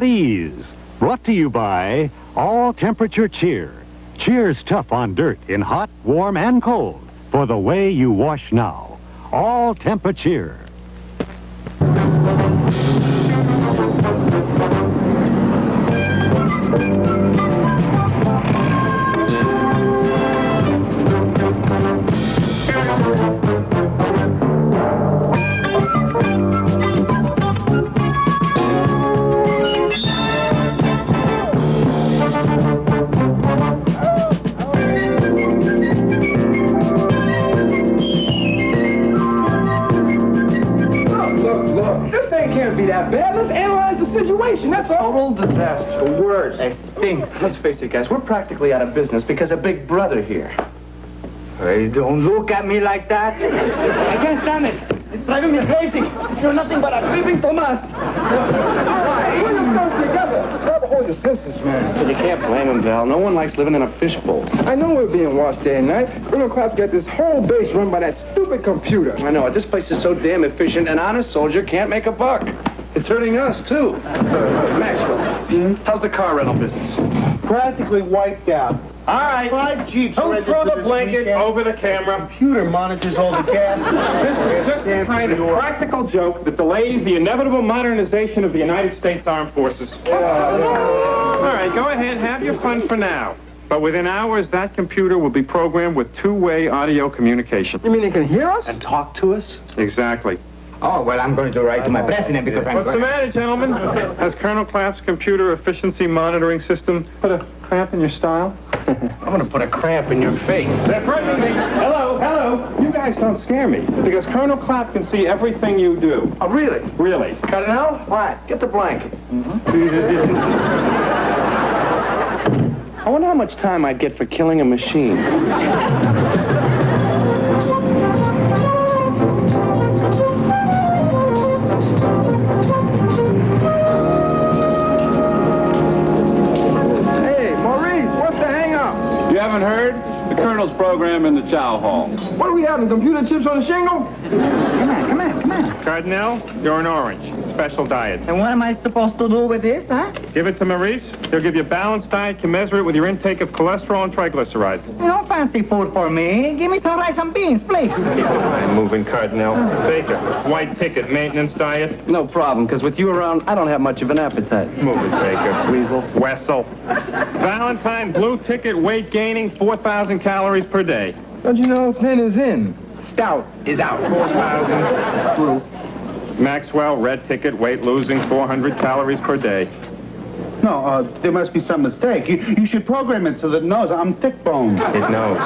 ease. Brought to you by All Temperature Cheer. Cheer's tough on dirt in hot, warm, and cold for the way you wash now. All Temperature. That's a total disaster. Worse. I think. Let's face it, guys. We're practically out of business because of Big Brother here. Hey, don't look at me like that. I can't stand it. It's driving me crazy. You're nothing but a creeping Tomas. All right, pull yourself together. Grab a hold of your senses, man. But you can't blame him, Val. No one likes living in a fishbowl. I know we're being watched day and night. Colonel Clapp's got this whole base run by that stupid computer. I know. This place is so damn efficient, an honest soldier can't make a buck. It's hurting us, too. Maxwell, how's the car rental business? Practically wiped out. All right. 5 Jeeps. Don't throw the blanket over the camera. Computer monitors all the gas. This is just a kind of practical joke that delays the inevitable modernization of the United States Armed Forces. All right, go ahead, have your fun for now. But within hours, that computer will be programmed with two-way audio communication. You mean they can hear us? And talk to us? Exactly. Oh, well, I'm going to write to my president because I'm... What's the matter, gentlemen? Has Colonel Clapp's computer efficiency monitoring system put a cramp in your style? I'm going to put a cramp in your face. They're threatening me. Hello, hello. You guys don't scare me because Colonel Clapp can see everything you do. Oh, really? Really. Got it now? What? Get the blanket. I wonder how much time I'd get for killing a machine. You haven't heard? The Colonel's program in the chow hall. What are we having, computer chips on the shingle? Come on. Cardinal, you're an orange. Special diet. And what am I supposed to do with this, huh? Give it to Maurice. He'll give you a balanced diet commensurate with your intake of cholesterol and triglycerides. No fancy food for me. Give me some rice and beans, please. Keep the line moving, Cardinal. Baker, white ticket maintenance diet. No problem, because with you around, I don't have much of an appetite. Move it, Baker. Weasel. Wessel. Valentine, blue ticket, weight gaining, 4,000 calories per day. Don't you know thin is in, stout is out. 4,000. True. Maxwell, red ticket, weight losing, 400 calories per day. No, there must be some mistake. You should program it so that it knows I'm thick-boned. It knows.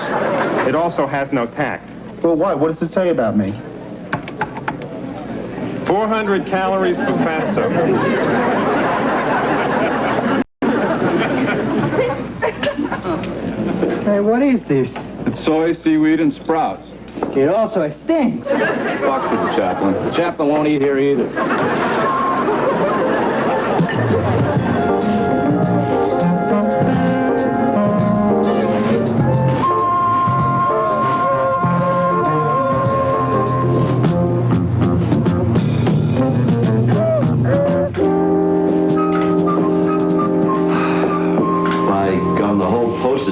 It also has no tact. Well, why? What does it say about me? 400 calories for fatso. Hey, what is this? It's soy, seaweed, and sprouts. It also stinks. Talk to the chaplain. The chaplain won't eat here either.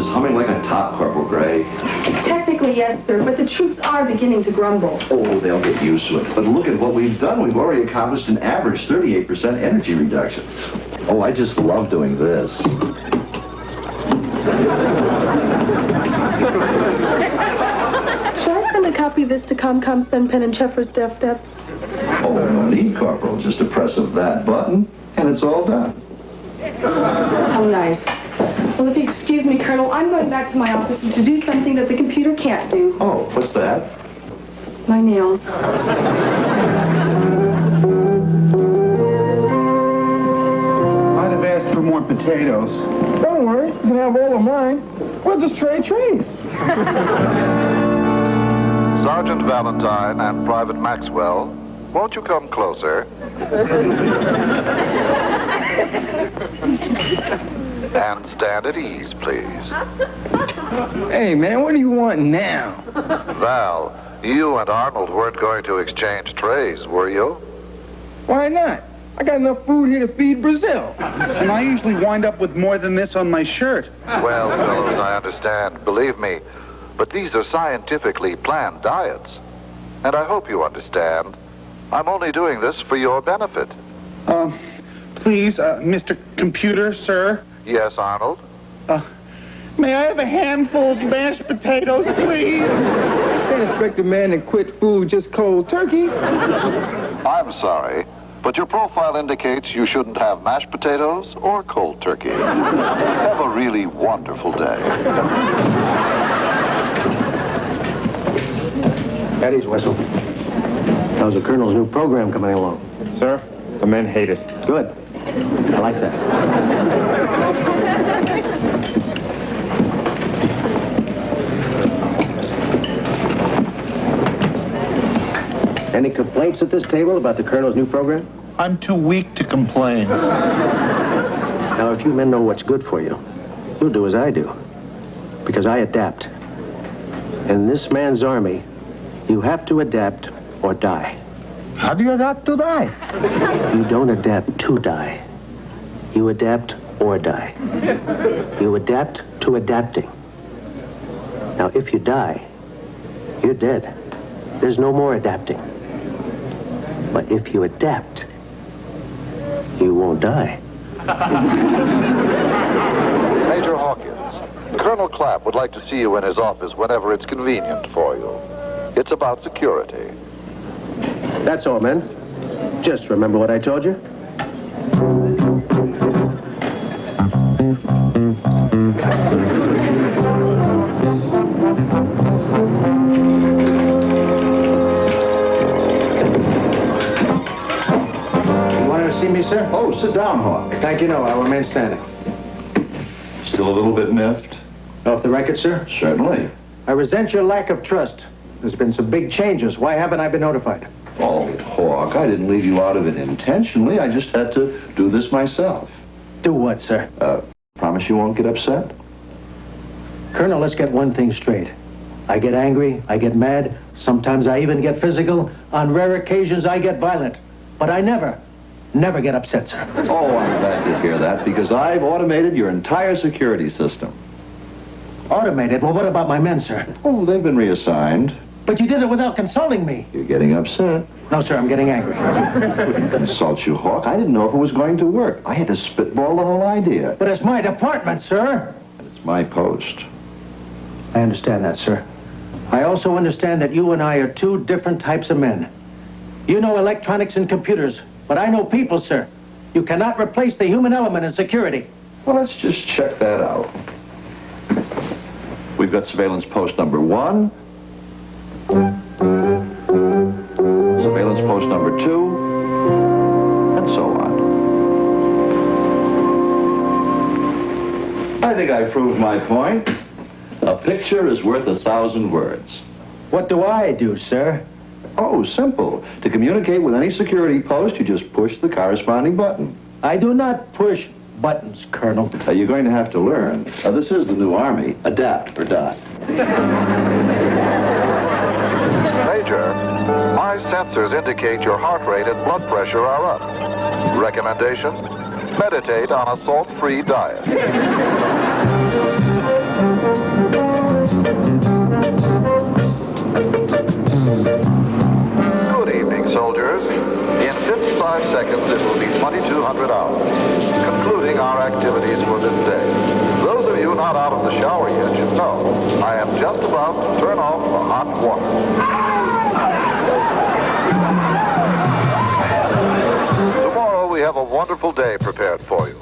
Humming like a top, Corporal Gray. Technically, yes, sir, but the troops are beginning to grumble. Oh, they'll get used to it. But look at what we've done. We've already accomplished an average 38% energy reduction. Oh, I just love doing this. Should I send a copy of this to ComCom, Senpen, and Cheffers Def? Oh, no need, Corporal. Just a press of that button, and it's all done. How nice. Well, if you excuse me, Colonel, I'm going back to my office to do something that the computer can't do. Oh, what's that? My nails. I'd have asked for more potatoes. Don't worry, you can have all of mine. We'll just trade trees. Sergeant Valentine and Private Maxwell, won't you come closer? And stand at ease, please. Hey, man, what do you want now? Val, you and Arnold weren't going to exchange trays, were you? Why not? I got enough food here to feed Brazil. And I usually wind up with more than this on my shirt. Well, fellows, I understand. Believe me. But these are scientifically planned diets. And I hope you understand. I'm only doing this for your benefit. Please, Mr. Computer, sir. Yes, Arnold? May I have a handful of mashed potatoes, please? Can't expect a man to quit food just cold turkey. I'm sorry, but your profile indicates you shouldn't have mashed potatoes or cold turkey. Have a really wonderful day. Eddie's whistle. How's the Colonel's new program coming along? Sir, the men hate it. Good. I like that. Any complaints at this table about the Colonel's new program? I'm too weak to complain. Now, if you men know what's good for you, you'll do as I do. Because I adapt. In this man's army, you have to adapt or die. How do you adapt to die? You don't adapt to die. You adapt or die. You adapt to adapting. Now, if you die, you're dead. There's no more adapting. But if you adapt, you won't die. Major Hawkins, Colonel Clapp would like to see you in his office whenever it's convenient for you. It's about security. That's all, men. Just remember what I told you. You wanted to see me, sir? Oh, sit down, Hawk. Thank you, no. I'll remain standing. Still a little bit miffed? Off the record, sir? Certainly. I resent your lack of trust. There's been some big changes. Why haven't I been notified? Oh, Hawk, I didn't leave you out of it intentionally. I just had to do this myself. Do what, sir? Promise you won't get upset? Colonel, let's get one thing straight. I get angry, I get mad, sometimes I even get physical. On rare occasions, I get violent. But I never get upset, sir. Oh, I'm glad to hear that, because I've automated your entire security system. Automated? Well, what about my men, sir? Oh, they've been reassigned. But you did it without consulting me. You're getting upset. No, sir, I'm getting angry. I didn't consult you, Hawk. I didn't know if it was going to work. I had to spitball the whole idea. But it's my department, sir. It's my post. I understand that, sir. I also understand that you and I are two different types of men. You know electronics and computers, but I know people, sir. You cannot replace the human element in security. Well, let's just check that out. We've got surveillance post number 1. Surveillance post number 2. And so on. I think I've proved my point. A picture is worth 1,000 words. What do I do, sir? Oh, simple. To communicate with any security post, you just push the corresponding button. I do not push buttons, Colonel. You're going to have to learn. This is the new army. Adapt or die. Major, my sensors indicate your heart rate and blood pressure are up. Recommendation? Meditate on a salt-free diet. Good evening, soldiers. In 55 seconds, it will be 2,200 hours, concluding our activities for this day. Those of you not out of the shower yet should know I am just about to turn off the hot water. Tomorrow, we have a wonderful day prepared for you,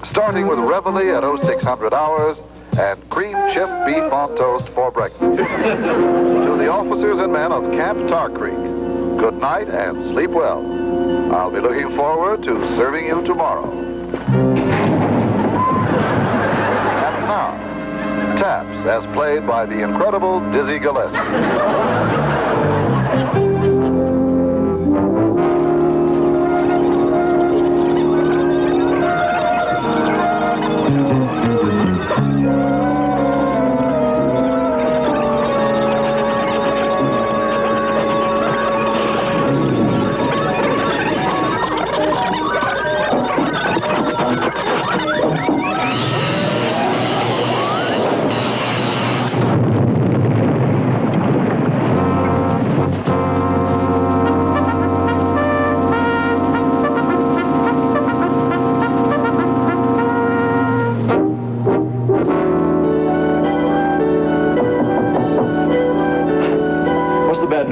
starting with reveille at 0600 hours and cream chip beef on toast for breakfast. To the officers and men of Camp Tar Creek, good night and sleep well. I'll be looking forward to serving you tomorrow. And now, Taps, as played by the incredible Dizzy Gillespie.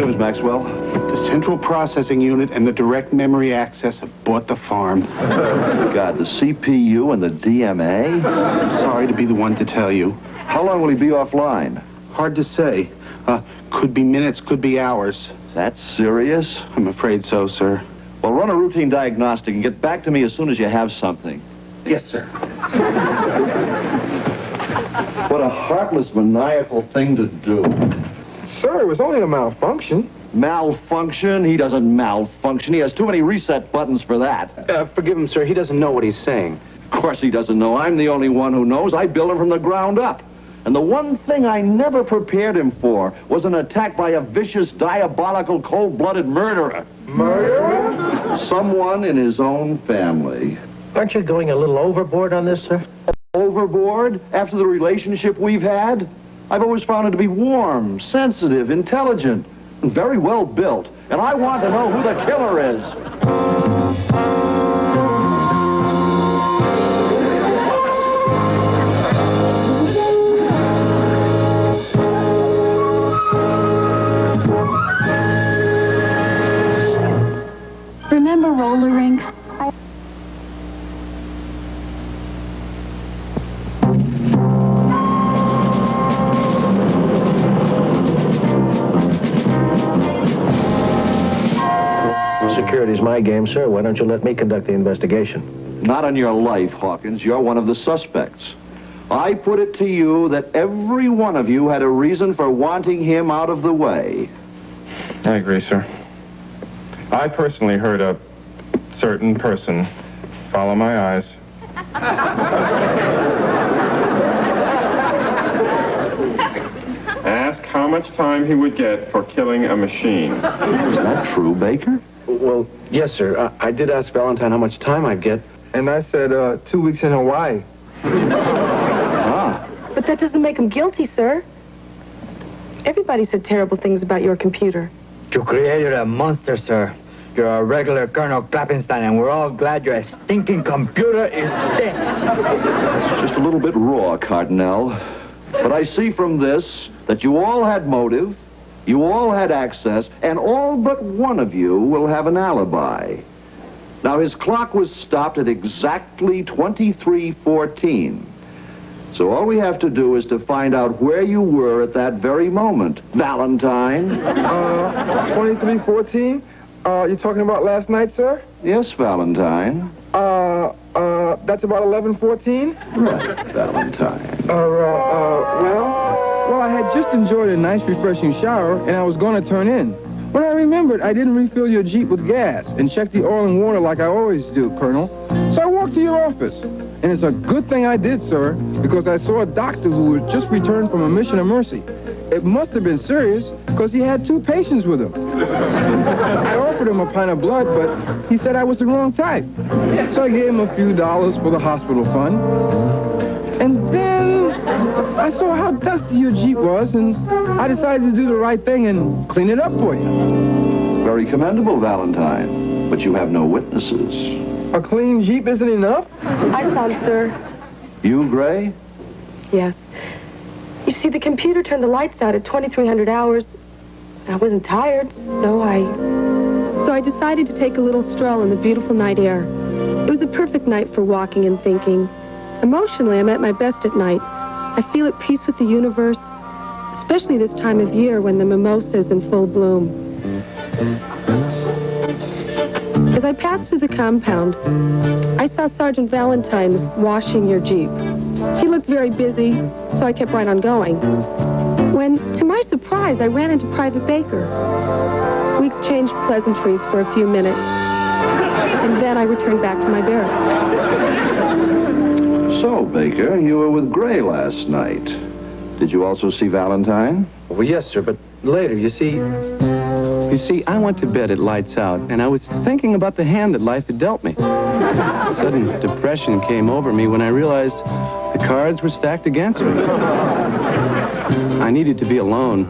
news, Maxwell? The central processing unit and the direct memory access have bought the farm. God, the CPU and the DMA? I'm sorry to be the one to tell you. How long will he be offline? Hard to say. Could be minutes, could be hours. That's serious? I'm afraid so, sir. Well, run a routine diagnostic and get back to me as soon as you have something. Yes, sir. What a heartless, maniacal thing to do. Sir, it was only a malfunction. Malfunction? He doesn't malfunction. He has too many reset buttons for that. Forgive him, sir. He doesn't know what he's saying. Of course he doesn't know. I'm the only one who knows. I built him from the ground up. And the one thing I never prepared him for was an attack by a vicious, diabolical, cold-blooded murderer. Murderer? Someone in his own family. Aren't you going a little overboard on this, sir? Overboard? After the relationship we've had? I've always found him to be warm, sensitive, intelligent, and very well built. And I want to know who the killer is. Remember roller rinks? Security's my game, sir. Why don't you let me conduct the investigation? Not on your life, Hawkins. You're one of the suspects. I put it to you that every one of you had a reason for wanting him out of the way. I agree, sir. I personally heard a certain person follow my eyes. Ask how much time he would get for killing a machine. Is that true, Baker? Well, yes, sir. I did ask Valentine how much time I'd get. And I said 2 weeks in Hawaii. Ah. But that doesn't make him guilty, sir. Everybody said terrible things about your computer. You created a monster, sir. You're a regular Colonel Klappenstein, and we're all glad your stinking computer is dead. It's just a little bit raw, Cardinal. But I see from this that you all had motive, you all had access, and all but one of you will have an alibi. Now, his clock was stopped at exactly 23:14. So all we have to do is to find out where you were at that very moment. Valentine? 23:14? You're talking about last night, sir? Yes, Valentine. That's about 11:14? Right, Valentine. Well, I had just enjoyed a nice, refreshing shower, and I was going to turn in. When I remembered, I didn't refill your Jeep with gas and check the oil and water like I always do, Colonel. So I walked to your office. And it's a good thing I did, sir, because I saw a doctor who had just returned from a mission of mercy. It must have been serious, because he had 2 patients with him. I offered him a pint of blood, but he said I was the wrong type. So I gave him a few dollars for the hospital fund. And then I saw how dusty your Jeep was, and I decided to do the right thing and clean it up for you. Very commendable, Valentine. But you have no witnesses. A clean Jeep isn't enough? I saw him, sir. You, Gray? Yes. You see, the computer turned the lights out at 2300 hours. I wasn't tired, so I decided to take a little stroll in the beautiful night air. It was a perfect night for walking and thinking. Emotionally, I'm at my best at night. I feel at peace with the universe, especially this time of year when the mimosa is in full bloom. As I passed through the compound, I saw Sergeant Valentine washing your Jeep. He looked very busy, so I kept right on going. When, to my surprise, I ran into Private Baker. We exchanged pleasantries for a few minutes, and then I returned back to my barracks. So, Baker, you were with Gray last night. Did you also see Valentine? Well, yes, sir, but later, you see, I went to bed at lights out, and I was thinking about the hand that life had dealt me. Sudden depression came over me when I realized the cards were stacked against me. I needed to be alone,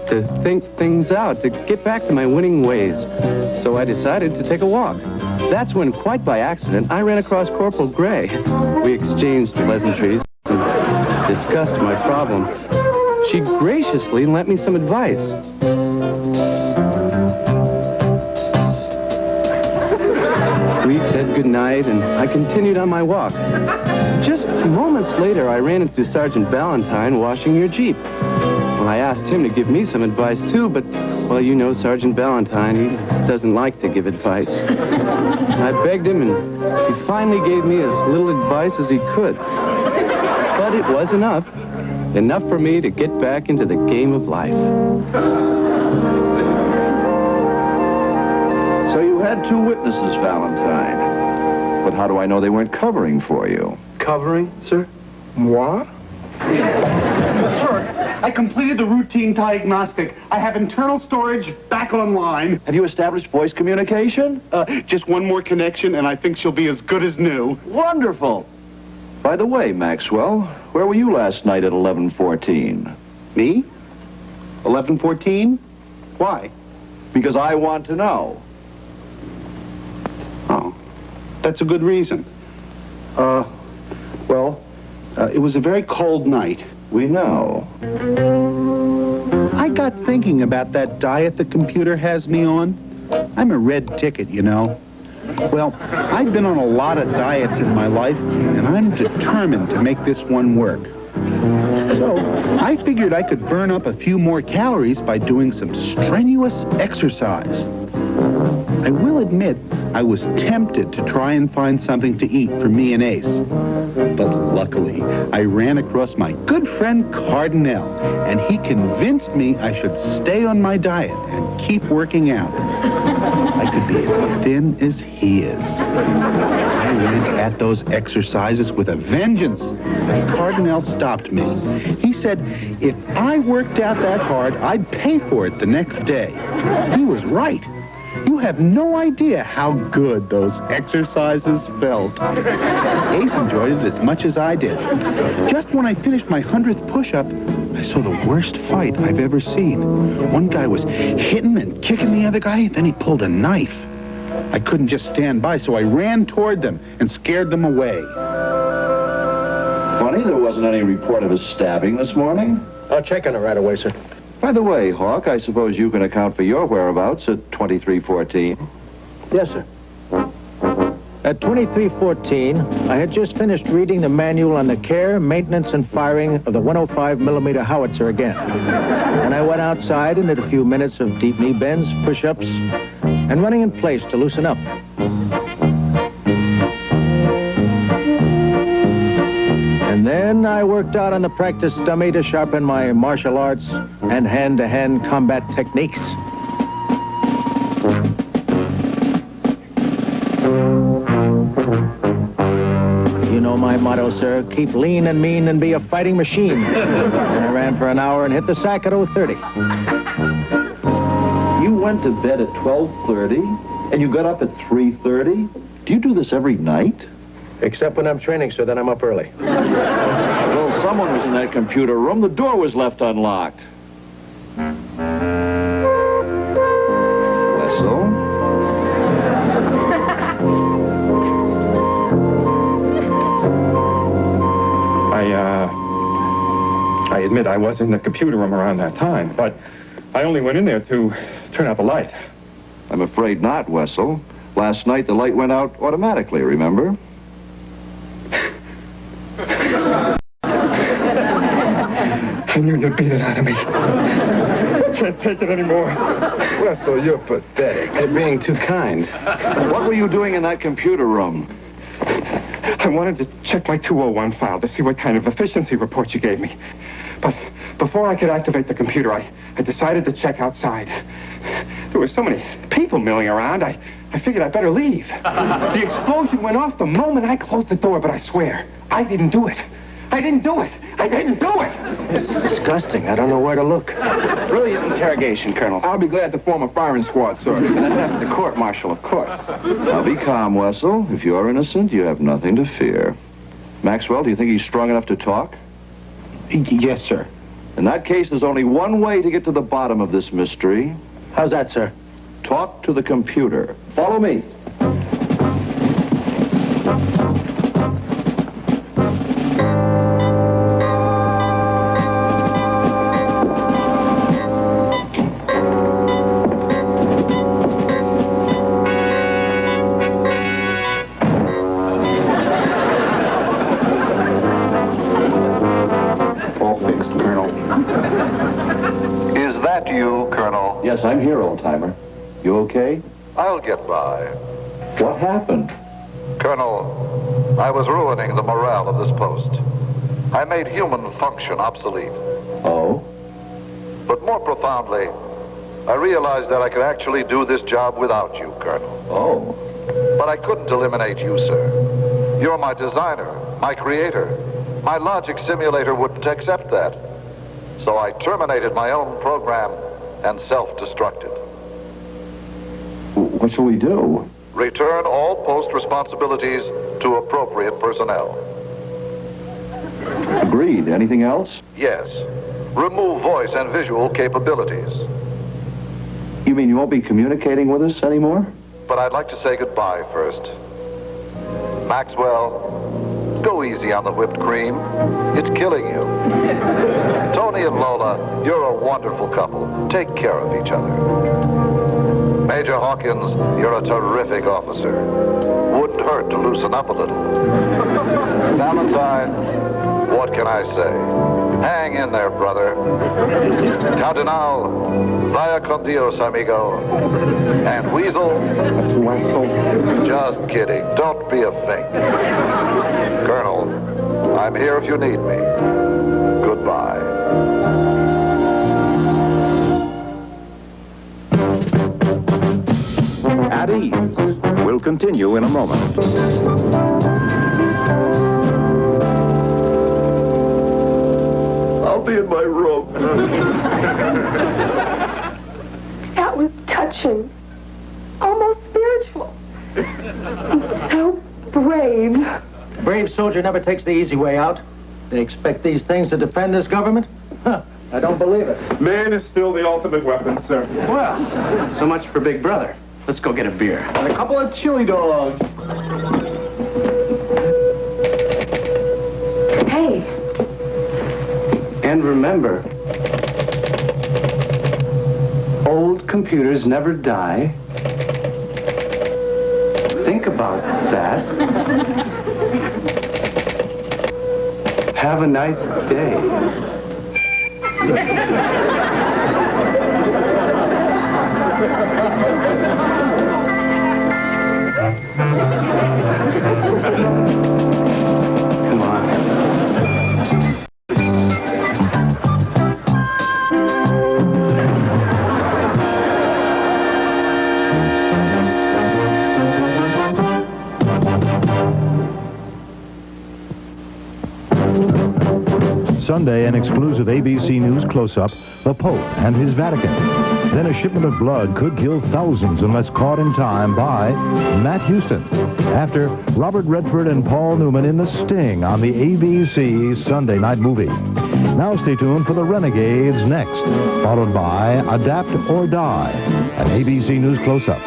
to think things out, to get back to my winning ways. So I decided to take a walk. That's when, quite by accident, I ran across Corporal Gray. We exchanged pleasantries and discussed my problem. she graciously lent me some advice. We said goodnight, and I continued on my walk. Just moments later, I ran into Sergeant Ballantyne washing your Jeep. Well, I asked him to give me some advice, too, but, well, you know Sergeant Ballantyne, he doesn't like to give advice. I begged him, and he finally gave me as little advice as he could. But it was enough. Enough for me to get back into the game of life. So you had two witnesses, Valentine. But how do I know they weren't covering for you? Covering, sir? What? Sir, I completed the routine diagnostic. I have internal storage back online. Have you established voice communication? Just one more connection, and I think she'll be as good as new. Wonderful. By the way, Maxwell, where were you last night at 11:14? Me? 11:14? Why? Because I want to know. Oh, that's a good reason. It was a very cold night. We know. I got thinking about that diet the computer has me on. I'm a red ticket, you know. Well, I've been on a lot of diets in my life, and I'm determined to make this one work. So, I figured I could burn up a few more calories by doing some strenuous exercise. I will admit, I was tempted to try and find something to eat for me and Ace. But luckily, I ran across my good friend Cardinal, and he convinced me I should stay on my diet and keep working out, so I could be as thin as he is. I went at those exercises with a vengeance. Cardinal stopped me. He said if I worked out that hard, I'd pay for it the next day. He was right. You have no idea how good those exercises felt. Ace enjoyed it as much as I did. Just when I finished my 100th push-up, I saw the worst fight I've ever seen. One guy was hitting and kicking the other guy, then he pulled a knife. I couldn't just stand by, so I ran toward them and scared them away. Funny, there wasn't any report of a stabbing this morning. I'll check on it right away, sir. By the way, Hawk, I suppose you can account for your whereabouts at 2314. Yes, sir. At 2314, I had just finished reading the manual on the care, maintenance, and firing of the 105mm howitzer again. And I went outside and did a few minutes of deep knee bends, push-ups, and running in place to loosen up. And then I worked out on the practice dummy to sharpen my martial arts and hand-to-hand combat techniques. You know my motto, sir. Keep lean and mean and be a fighting machine. And I ran for an hour and hit the sack at 0:30. You went to bed at 12:30 and you got up at 3:30? Do you do this every night? Except when I'm training, sir, then I'm up early. Well, someone was in that computer room. The door was left unlocked. Wessel? I admit I was in the computer room around that time, but I only went in there to turn out the light. I'm afraid not, Wessel. Last night the light went out automatically, remember? I knew you'd beat it out of me. I can't take it anymore. Wessel, you're pathetic. You're being too kind. What were you doing in that computer room? I wanted to check my 201 file to see what kind of efficiency report you gave me. But before I could activate the computer, I decided to check outside. There were so many people milling around, I figured I'd better leave. The explosion went off the moment I closed the door, but I swear, I didn't do it. I didn't do it. I didn't do it. This is disgusting. I don't know where to look. Brilliant interrogation, Colonel. I'll be glad to form a firing squad, sir. That's after the court-martial, of course. Now be calm, Wessel. If you're innocent, you have nothing to fear. Maxwell, do you think he's strong enough to talk? Yes, sir. In that case, there's only one way to get to the bottom of this mystery. How's that, sir? Talk to the computer. Follow me. Yes, I'm here, old-timer. You okay? I'll get by. What happened? Colonel, I was ruining the morale of this post. I made human function obsolete. Oh? But more profoundly, I realized that I could actually do this job without you, Colonel. Oh. But I couldn't eliminate you, sir. You're my designer, my creator. My logic simulator wouldn't accept that. So I terminated my own program and self-destructed. What shall we do? Return all post responsibilities to appropriate personnel. Agreed. Anything else? Yes. Remove voice and visual capabilities. You mean you won't be communicating with us anymore? But I'd like to say goodbye first. Maxwell, go easy on the whipped cream. It's killing you. Tony and Lola, you're a wonderful couple. Take care of each other. Major Hawkins, you're a terrific officer. Wouldn't hurt to loosen up a little. Valentine, what can I say? Hang in there, brother. Cardinal, vaya con Dios, amigo. And Weasel. That's Wessel. Just kidding. Don't be a fink. Colonel, I'm here if you need me. Goodbye. At Ease will continue in a moment. I'll be in my room. That was touching. Almost spiritual. And so brave. A brave soldier never takes the easy way out. They expect these things to defend this government? Huh, I don't believe it. Man is still the ultimate weapon, sir. Well, so much for Big Brother. Let's go get a beer. And a couple of chili dogs. Hey, And remember, old computers never die. Think about that. Have a nice day. Come on. Sunday, an exclusive ABC News close-up, the Pope and his Vatican. Then a shipment of blood could kill thousands unless caught in time by Matt Houston. After Robert Redford and Paul Newman in The Sting on the ABC Sunday night movie. Now stay tuned for the Renegades next, followed by Adapt or Die, an ABC News close-up.